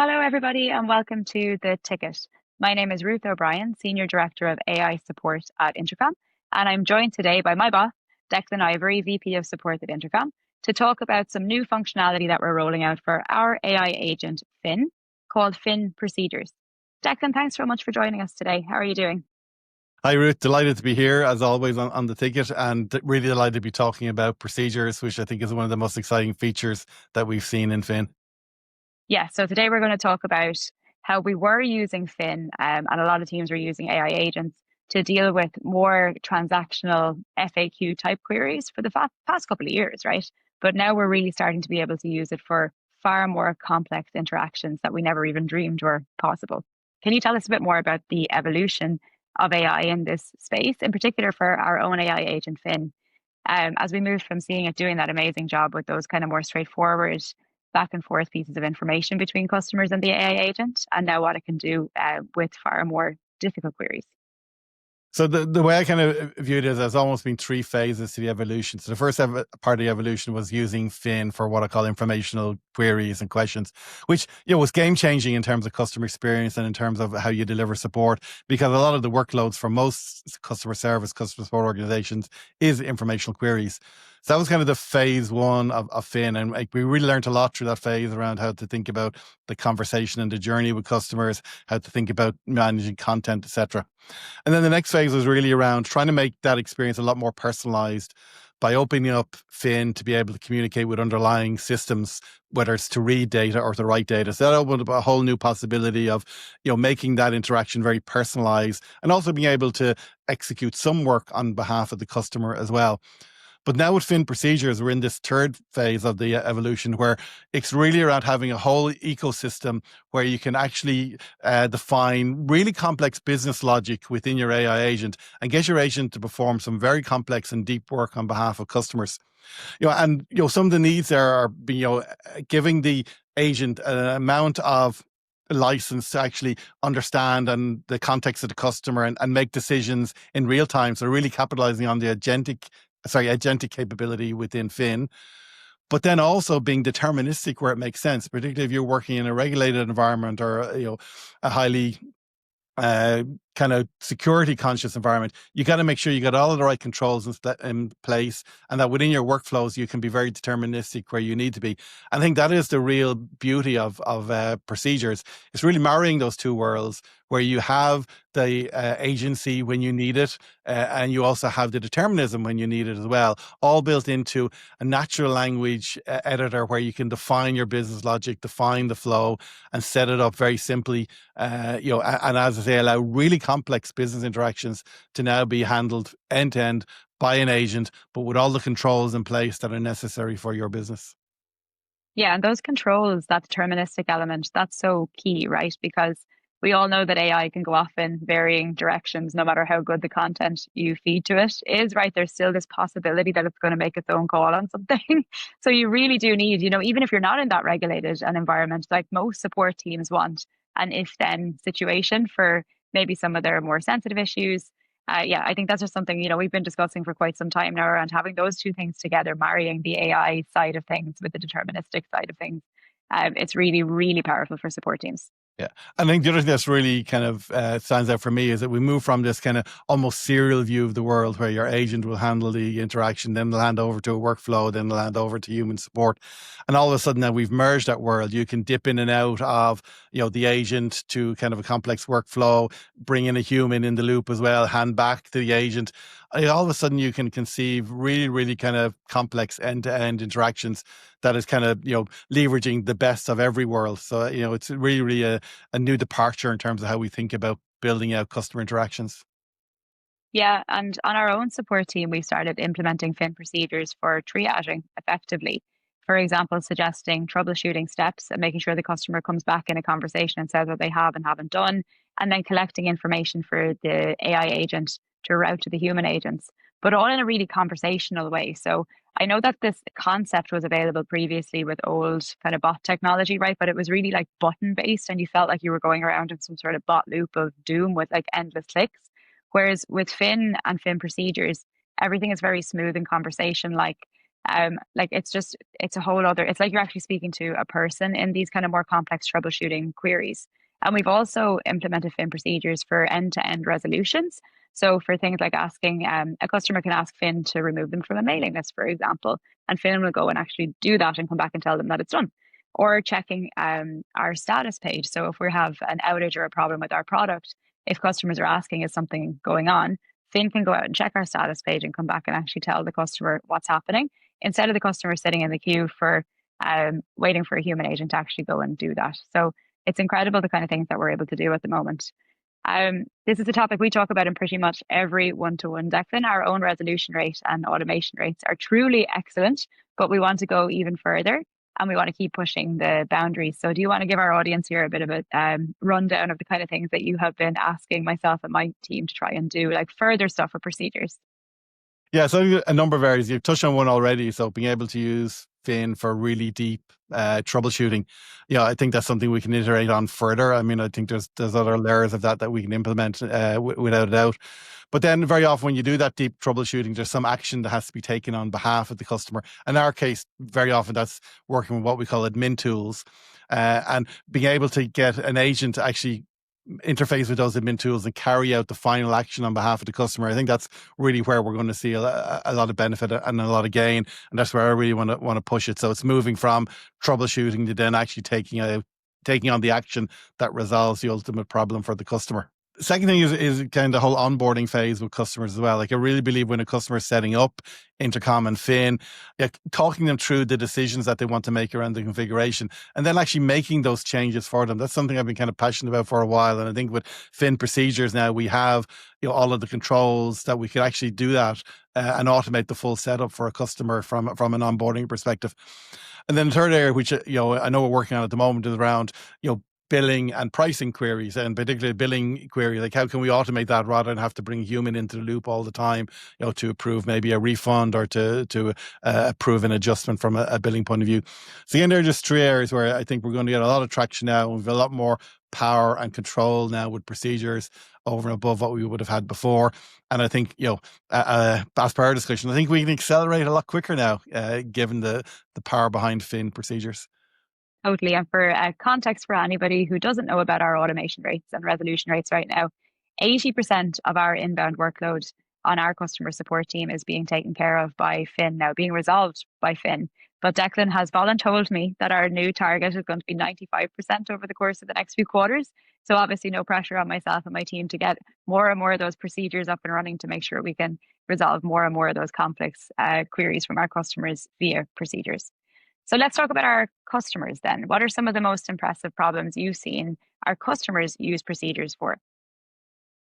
Hello, everybody, and welcome to The Ticket. My name is Ruth O'Brien, Senior Director of AI Support at Intercom, and I'm joined today by my boss, Declan Ivory, VP of Support at Intercom, to talk about some new functionality that we're rolling out for our AI agent, Finn, called Finn Procedures. Declan, thanks so much for joining us today. How are you doing? Hi, Ruth. Delighted to be here, as always, on the ticket, and really delighted to be talking about procedures, which I think is one of the most exciting features that we've seen in Fin. Yeah, so today we're going to talk about how we were using Finn, and a lot of teams were using AI agents to deal with more transactional FAQ type queries for the past couple of years, right? But now we're really starting to be able to use it for far more complex interactions that we never even dreamed were possible. Can you tell us a bit more about the evolution of AI in this space, in particular for our own AI agent, Finn? As we moved from seeing it doing that amazing job with those kind of more straightforward back and forth pieces of information between customers and the AI agent, and now what it can do with far more difficult queries. So the way I kind of view it is there's almost been three phases to the evolution. So the first part of the evolution was using Fin for what I call informational queries and questions, which was game changing in terms of customer experience and in terms of how you deliver support, because a lot of the workloads for most customer support organizations is informational queries. So that was kind of the phase one of Fin, and we really learned a lot through that phase around how to think about the conversation and the journey with customers, how to think about managing content, etc. And then the next phase was really around trying to make that experience a lot more personalized by opening up Fin to be able to communicate with underlying systems, whether it's to read data or to write data. So that opened up a whole new possibility of, making that interaction very personalized and also being able to execute some work on behalf of the customer as well. But now with Fin Procedures, we're in this third phase of the evolution where it's really around having a whole ecosystem where you can actually define really complex business logic within your AI agent and get your agent to perform some very complex and deep work on behalf of customers. Some of the needs there are, giving the agent an amount of license to actually understand and context of the customer and make decisions in real time. So really capitalizing on the agentic capability within Fin, but then also being deterministic where it makes sense, particularly if you're working in a regulated environment or a highly kind of security conscious environment. You got to make sure you got all of the right controls in place, and that within your workflows you can be very deterministic where you need to be. I think that is the real beauty of procedures. It's really marrying those two worlds where you have the agency when you need it, and you also have the determinism when you need it as well, all built into a natural language editor where you can define your business logic, define the flow, and set it up very simply. And as I say, allow really complex business interactions to now be handled end to end by an agent, but with all the controls in place that are necessary for your business. Yeah, and those controls, that deterministic element, that's so key, right? Because we all know that AI can go off in varying directions, no matter how good the content you feed to it is, right? There's still this possibility that it's going to make its own call on something. So you really do need, even if you're not in that regulated an environment, like most support teams want an if then situation for maybe some of their more sensitive issues. Yeah, I think that's just something, we've been discussing for quite some time now around having those two things together, marrying the AI side of things with the deterministic side of things. It's really, really powerful for support teams. Yeah. I think the other thing that's really kind of stands out for me is that we move from this kind of almost serial view of the world where your agent will handle the interaction, then they'll hand over to a workflow, then they'll hand over to human support. And all of a sudden now we've merged that world. You can dip in and out of, the agent to kind of a complex workflow, bring in a human in the loop as well, hand back to the agent. All of a sudden you can conceive really, really kind of complex end-to-end interactions that is kind of, leveraging the best of every world. So, it's really, really a new departure in terms of how we think about building out customer interactions. Yeah, and on our own support team, we started implementing Fin procedures for triaging effectively. For example, suggesting troubleshooting steps and making sure the customer comes back in a conversation and says what they have and haven't done, and then collecting information for the AI agent to route to the human agents, but all in a really conversational way. So I know that this concept was available previously with old kind of bot technology, right? But it was really like button based, and you felt like you were going around in some sort of bot loop of doom with like endless clicks. Whereas with Fin and Fin procedures, everything is very smooth in conversation. Like Like it's a whole other, it's like you're actually speaking to a person in these kind of more complex troubleshooting queries. And we've also implemented Fin procedures for end-to-end resolutions. So for things like asking, a customer can ask Fin to remove them from a mailing list, for example, and Fin will go and actually do that and come back and tell them that it's done. Or checking our status page. So if we have an outage or a problem with our product, if customers are asking, is something going on, Fin can go out and check our status page and come back and actually tell the customer what's happening instead of the customer sitting in the queue for waiting for a human agent to actually go and do that. So it's incredible the kind of things that we're able to do at the moment. This is a topic we talk about in pretty much every one-to-one, Declan. Our own resolution rate and automation rates are truly excellent, but we want to go even further and we want to keep pushing the boundaries. So do you want to give our audience here a bit of a rundown of the kind of things that you have been asking myself and my team to try and do, like further stuff for procedures? Yeah, so a number of areas. You've touched on one already. So being able to use Fin for really deep troubleshooting, I think that's something we can iterate on further. I mean, I think there's other layers of that we can implement without a doubt. But then very often when you do that deep troubleshooting, there's some action that has to be taken on behalf of the customer. In our case, very often that's working with what we call admin tools, and being able to get an agent to actually interface with those admin tools and carry out the final action on behalf of the customer. I think that's really where we're going to see a lot of benefit and a lot of gain, and that's where I really want to push it. So it's moving from troubleshooting to then actually taking on the action that resolves the ultimate problem for the customer. Second thing is kind of the whole onboarding phase with customers as well. Like I really believe when a customer is setting up Intercom and Fin, talking them through the decisions that they want to make around the configuration and then actually making those changes for them. That's something I've been kind of passionate about for a while. And I think with Fin procedures now, we have all of the controls that we could actually do that and automate the full setup for a customer from an onboarding perspective. And then the third area, which I know we're working on at the moment, is around billing and pricing queries, and particularly billing query, like how can we automate that rather than have to bring a human into the loop all the time, to approve maybe a refund or to approve an adjustment from a billing point of view. So again, there are just three areas where I think we're going to get a lot of traction now. We've a lot more power and control now with procedures over and above what we would have had before. And I think, as per our discussion, I think we can accelerate a lot quicker now, given the power behind Fin procedures. Totally. And for context for anybody who doesn't know about our automation rates and resolution rates right now, 80% of our inbound workload on our customer support team is being taken care of by Fin now, being resolved by Fin. But Declan has voluntold me that our new target is going to be 95% over the course of the next few quarters. So obviously no pressure on myself and my team to get more and more of those procedures up and running to make sure we can resolve more and more of those complex queries from our customers via procedures. So let's talk about our customers then. What are some of the most impressive problems you've seen our customers use procedures for?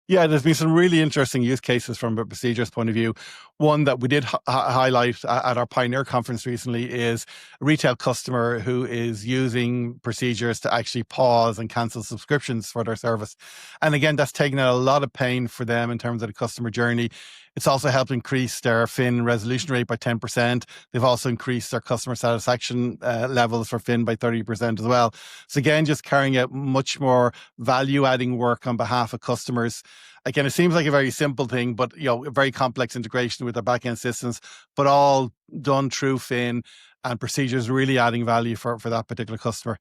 Yeah, there's been some really interesting use cases from a procedures point of view. One that we did highlight at our Pioneer conference recently is a retail customer who is using procedures to actually pause and cancel subscriptions for their service. And again, that's taken out a lot of pain for them in terms of the customer journey. It's also helped increase their Fin resolution rate by 10%. They've also increased their customer satisfaction levels for Fin by 30% as well. So again, just carrying out much more value-adding work on behalf of customers. Again, it seems like a very simple thing, but a very complex integration with their back-end systems, but all done through Fin and procedures really adding value for that particular customer.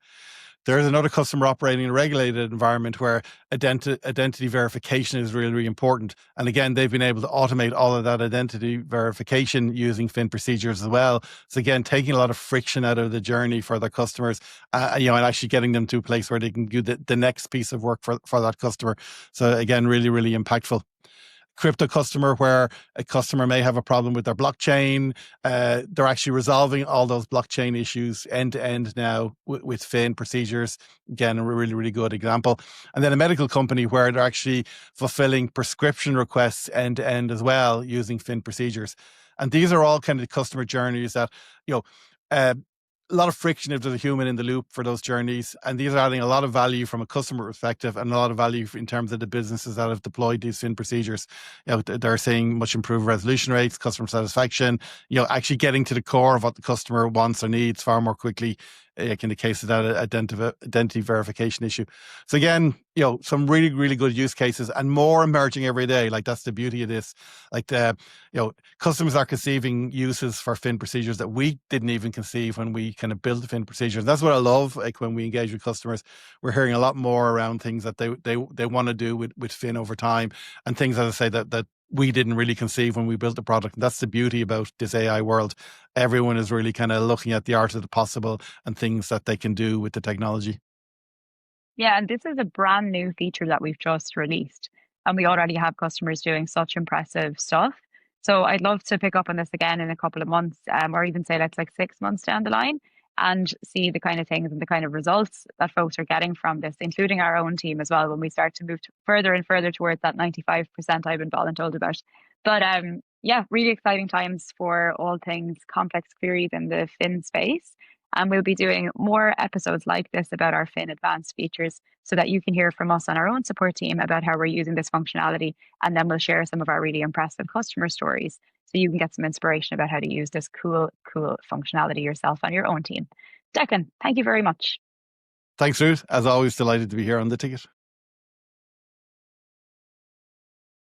There's another customer operating in a regulated environment where identity verification is really, really important. And again, they've been able to automate all of that identity verification using Fin procedures as well. So again, taking a lot of friction out of the journey for their customers, and actually getting them to a place where they can do the next piece of work for that customer. So again, really, really impactful. Crypto customer, where a customer may have a problem with their blockchain. They're actually resolving all those blockchain issues end to end now with Fin procedures. Again, a really, really good example. And then a medical company where they're actually fulfilling prescription requests end to end as well using Fin procedures. And these are all kind of customer journeys that, a lot of friction if there's a human in the loop for those journeys. And these are adding a lot of value from a customer perspective and a lot of value in terms of the businesses that have deployed these Fin procedures. They're seeing much improved resolution rates, customer satisfaction, actually getting to the core of what the customer wants or needs far more quickly. like in the case of that identity verification issue. So again, some really, really good use cases and more emerging every day. Like that's the beauty of this. Like customers are conceiving uses for Fin procedures that we didn't even conceive when we kind of built the Fin procedures. That's what I love. Like when we engage with customers, we're hearing a lot more around things that they want to do with Fin over time, and things, as I say, that we didn't really conceive when we built the product. And that's the beauty about this AI world. Everyone is really kind of looking at the art of the possible and things that they can do with the technology. Yeah, and this is a brand new feature that we've just released, and we already have customers doing such impressive stuff. So I'd love to pick up on this again in a couple of months, or even say let's like 6 months down the line, and see the kind of things and the kind of results that folks are getting from this, including our own team as well, when we start to move further and further towards that 95% I've been voluntold about. But yeah, really exciting times for all things complex queries in the Fin space. And we'll be doing more episodes like this about our Fin advanced features so that you can hear from us on our own support team about how we're using this functionality. And then we'll share some of our really impressive customer stories so you can get some inspiration about how to use this cool functionality yourself on your own team. Declan, thank you very much. Thanks, Ruth. As always, delighted to be here on The Ticket.